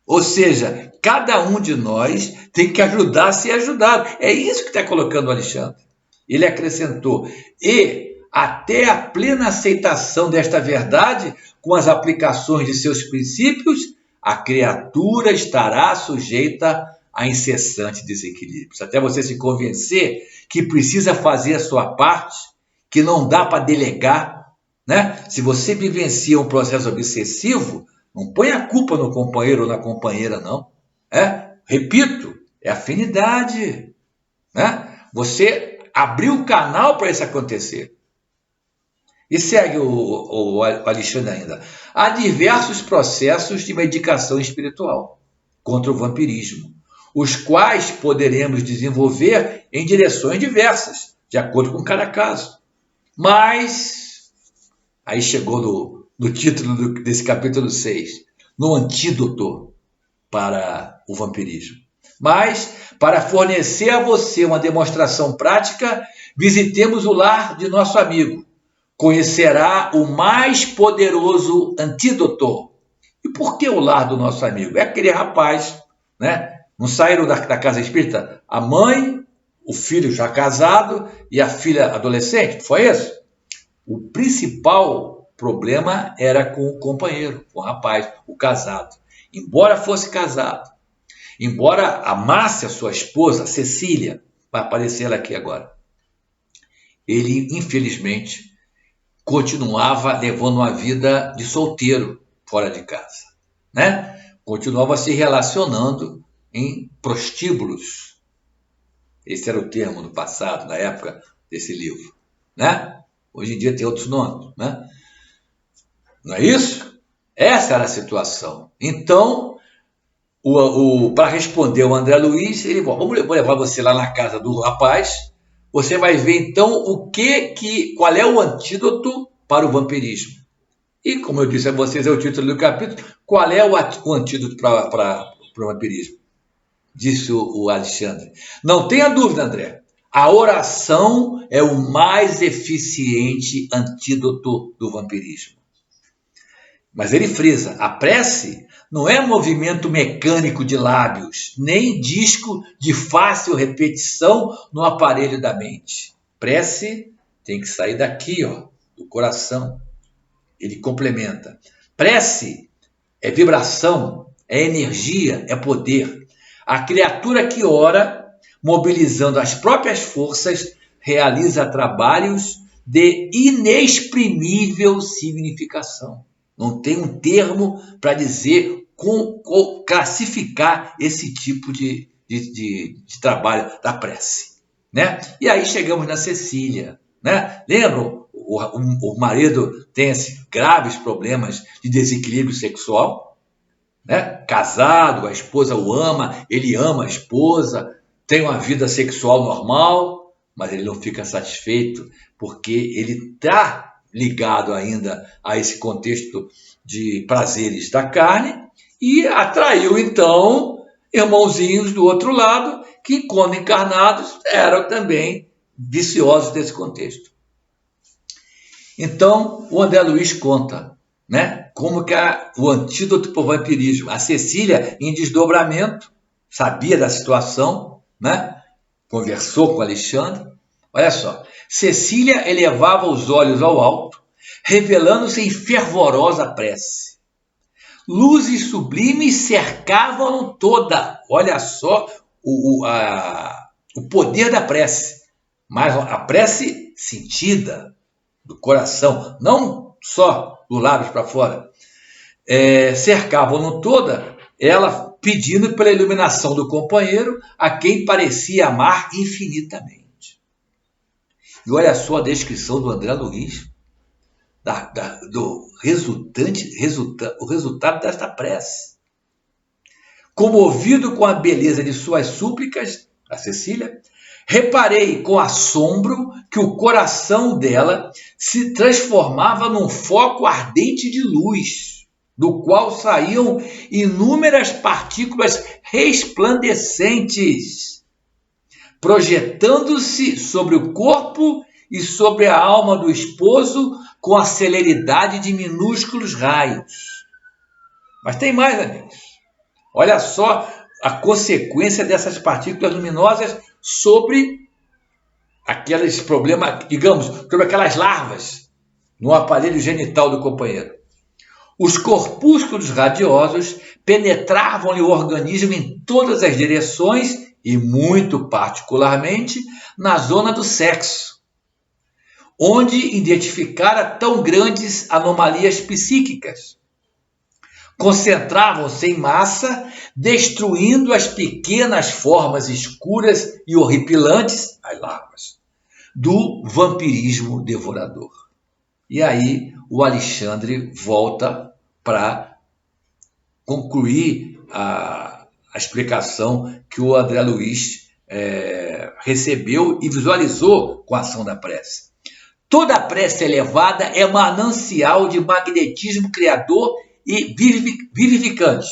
Ou seja, cada um de nós tem que ajudar a ser ajudado. É isso que está colocando o Alexandre. Ele acrescentou, e até a plena aceitação desta verdade, com as aplicações de seus princípios, a criatura estará sujeita a incessantes desequilíbrios. Até você se convencer que precisa fazer a sua parte, que não dá para delegar, né? Se você vivencia um processo obsessivo, não põe a culpa no companheiro ou na companheira, não. Repito, é afinidade, né? Você abriu o canal para isso acontecer. E segue o Alexandre ainda. Há diversos processos de medicação espiritual contra o vampirismo, os quais poderemos desenvolver em direções diversas, de acordo com cada caso. Mas, aí chegou no título desse capítulo 6, no antídoto para o vampirismo. Mas, para fornecer a você uma demonstração prática, visitemos o lar de nosso amigo. Conhecerá o mais poderoso antídoto. E por que o lar do nosso amigo? É aquele rapaz, né? Não saíram da casa espírita? A mãe, o filho já casado e a filha adolescente? Foi isso? O principal problema era com o companheiro, com o rapaz, o casado. Embora fosse casado, embora amasse a sua esposa, Cecília, vai aparecer ela aqui agora, ele, infelizmente, continuava levando uma vida de solteiro fora de casa, né? Continuava se relacionando em prostíbulos. Esse era o termo no passado, na época desse livro, né? Hoje em dia tem outros nomes, né? Não é isso? Essa era a situação. Então, para responder o André Luiz, ele falou, vou levar você lá na casa do rapaz, você vai ver então qual é o antídoto para o vampirismo. E como eu disse a vocês, é o título do capítulo, qual é o antídoto para o vampirismo? Disse o Alexandre. Não tenha dúvida, André, a oração é o mais eficiente antídoto do vampirismo. Mas ele frisa, a prece não é movimento mecânico de lábios, nem disco de fácil repetição no aparelho da mente. Prece tem que sair daqui, do coração. Ele complementa. Prece é vibração, é energia, é poder. A criatura que ora, mobilizando as próprias forças, realiza trabalhos de inexprimível significação. Não tem um termo para dizer, classificar esse tipo de trabalho da prece, né? E aí chegamos na Cecília, né? Lembram? O marido tem graves problemas de desequilíbrio sexual, né? Casado, a esposa o ama, ele ama a esposa, tem uma vida sexual normal, mas ele não fica satisfeito porque ele está ligado ainda a esse contexto de prazeres da carne e atraiu então irmãozinhos do outro lado que, quando encarnados, eram também viciosos desse contexto. Então, o André Luiz conta, né, como que o antídoto para o vampirismo. A Cecília, em desdobramento, sabia da situação, né, conversou com Alexandre. Olha só, Cecília elevava os olhos ao alto, revelando-se em fervorosa prece. Luzes sublimes cercavam toda. Olha só o poder da prece. Mas a prece sentida, do coração, não só do lábios para fora. cercavam-no toda, ela pedindo pela iluminação do companheiro, a quem parecia amar infinitamente. E olha só a descrição do André Luiz, do o resultado desta prece. Comovido com a beleza de suas súplicas, a Cecília, reparei com assombro que o coração dela se transformava num foco ardente de luz, do qual saíam inúmeras partículas resplandecentes, projetando-se sobre o corpo e sobre a alma do esposo com a celeridade de minúsculos raios. Mas tem mais, amigos. Olha só a consequência dessas partículas luminosas sobre aqueles problemas, digamos, sobre aquelas larvas no aparelho genital do companheiro. Os corpúsculos radiosos penetravam-lhe o organismo em todas as direções e, muito particularmente, na zona do sexo, onde identificara tão grandes anomalias psíquicas. Concentravam-se em massa, destruindo as pequenas formas escuras e horripilantes, as larvas, do vampirismo devorador. E aí o Alexandre volta para concluir a explicação que o André Luiz recebeu e visualizou com a ação da prece. Toda prece elevada é manancial de magnetismo criador e vivificante.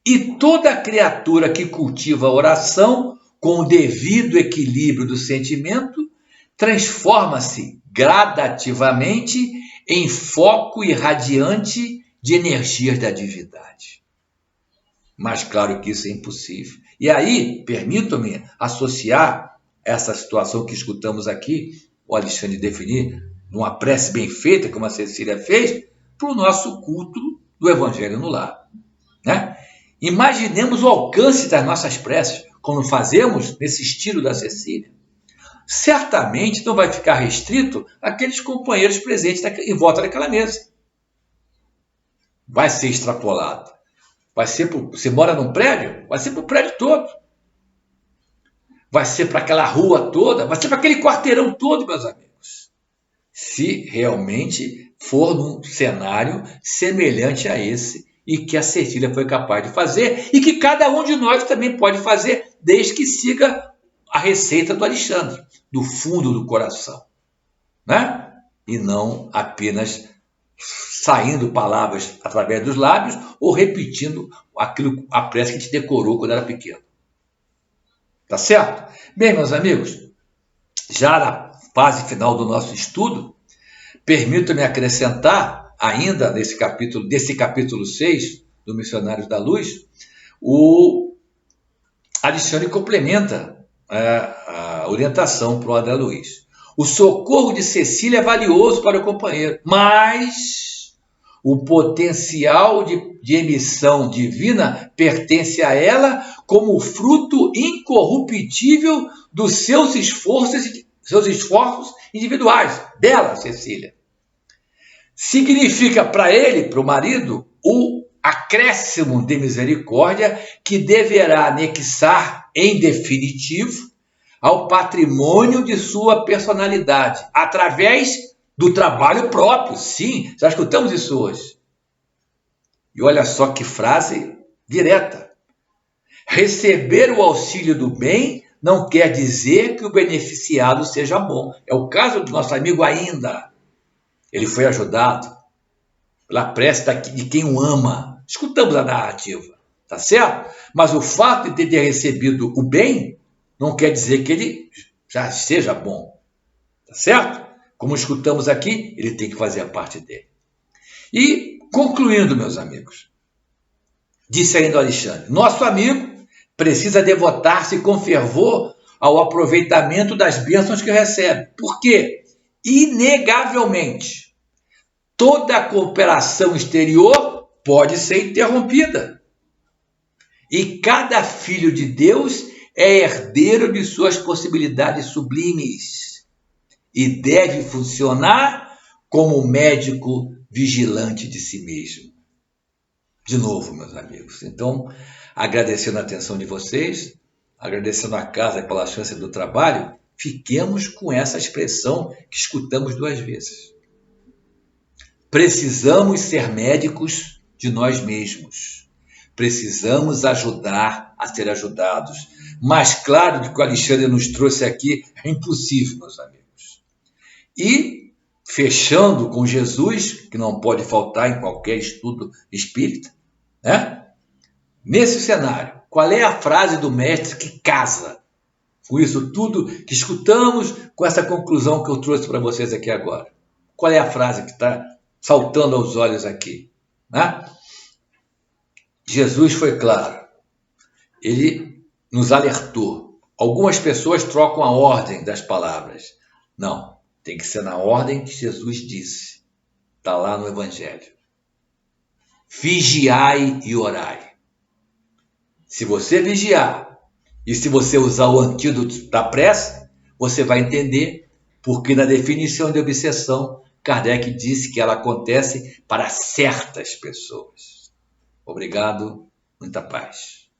E toda criatura que cultiva a oração com o devido equilíbrio do sentimento transforma-se gradativamente em foco irradiante de energias da divindade. Mas claro que isso é impossível. E aí, permitam-me associar essa situação que escutamos aqui, o Alexandre definir, numa prece bem feita, como a Cecília fez, para o nosso culto do Evangelho no Lar. Né? Imaginemos o alcance das nossas preces, quando fazemos nesse estilo da Cecília. Certamente não vai ficar restrito àqueles companheiros presentes em volta daquela mesa. Vai ser extrapolado. Você mora num prédio? Vai ser para o prédio todo. Vai ser para aquela rua toda, vai ser para aquele quarteirão todo, meus amigos. Se realmente for num cenário semelhante a esse e que a Cecília foi capaz de fazer e que cada um de nós também pode fazer, desde que siga a receita do Alexandre, do fundo do coração, né? E não apenas saindo palavras através dos lábios ou repetindo a prece que a gente decorou quando era pequeno. Tá certo? Bem, meus amigos, já na fase final do nosso estudo, permito-me acrescentar, ainda desse capítulo 6 do Missionários da Luz, o Alexandre complementa a orientação para o André Luiz. O socorro de Cecília é valioso para o companheiro, mas o potencial de emissão divina pertence a ela como fruto incorruptível dos seus esforços individuais, dela, Cecília. Significa para ele, para o marido, o acréscimo de misericórdia que deverá anexar, em definitivo, ao patrimônio de sua personalidade, através do trabalho próprio. Sim, já escutamos isso hoje. E olha só que frase direta. Receber o auxílio do bem não quer dizer que o beneficiado seja bom. É o caso do nosso amigo ainda. Ele foi ajudado pela prece de quem o ama. Escutamos a narrativa, tá certo? Mas o fato de ter recebido o bem não quer dizer que ele já seja bom, tá certo? Como escutamos aqui, ele tem que fazer a parte dele. E, concluindo, meus amigos, disse ainda o Alexandre, nosso amigo precisa devotar-se com fervor ao aproveitamento das bênçãos que recebe. Por quê? Inegavelmente, toda a cooperação exterior pode ser interrompida. E cada filho de Deus é herdeiro de suas possibilidades sublimes e deve funcionar como médico vigilante de si mesmo. de novo, meus amigos. Então, agradecendo a atenção de vocês, agradecendo a casa pela chance do trabalho, fiquemos com essa expressão que escutamos 2 vezes. Precisamos ser médicos de nós mesmos. Precisamos ajudar a ser ajudados. Mas claro que o que o Alexandre nos trouxe aqui é impossível, meus amigos. E, fechando com Jesus, que não pode faltar em qualquer estudo espírita, né? Nesse cenário, qual é a frase do mestre que casa com isso tudo que escutamos, com essa conclusão que eu trouxe para vocês aqui agora? Qual é a frase que está saltando aos olhos aqui, né? Jesus foi claro, ele nos alertou. Algumas pessoas trocam a ordem das palavras. Não, tem que ser na ordem que Jesus disse. Está lá no Evangelho. Vigiai e orai. Se você vigiar e se você usar o antídoto da prece, você vai entender porque na definição de obsessão, Kardec disse que ela acontece para certas pessoas. Obrigado, muita paz.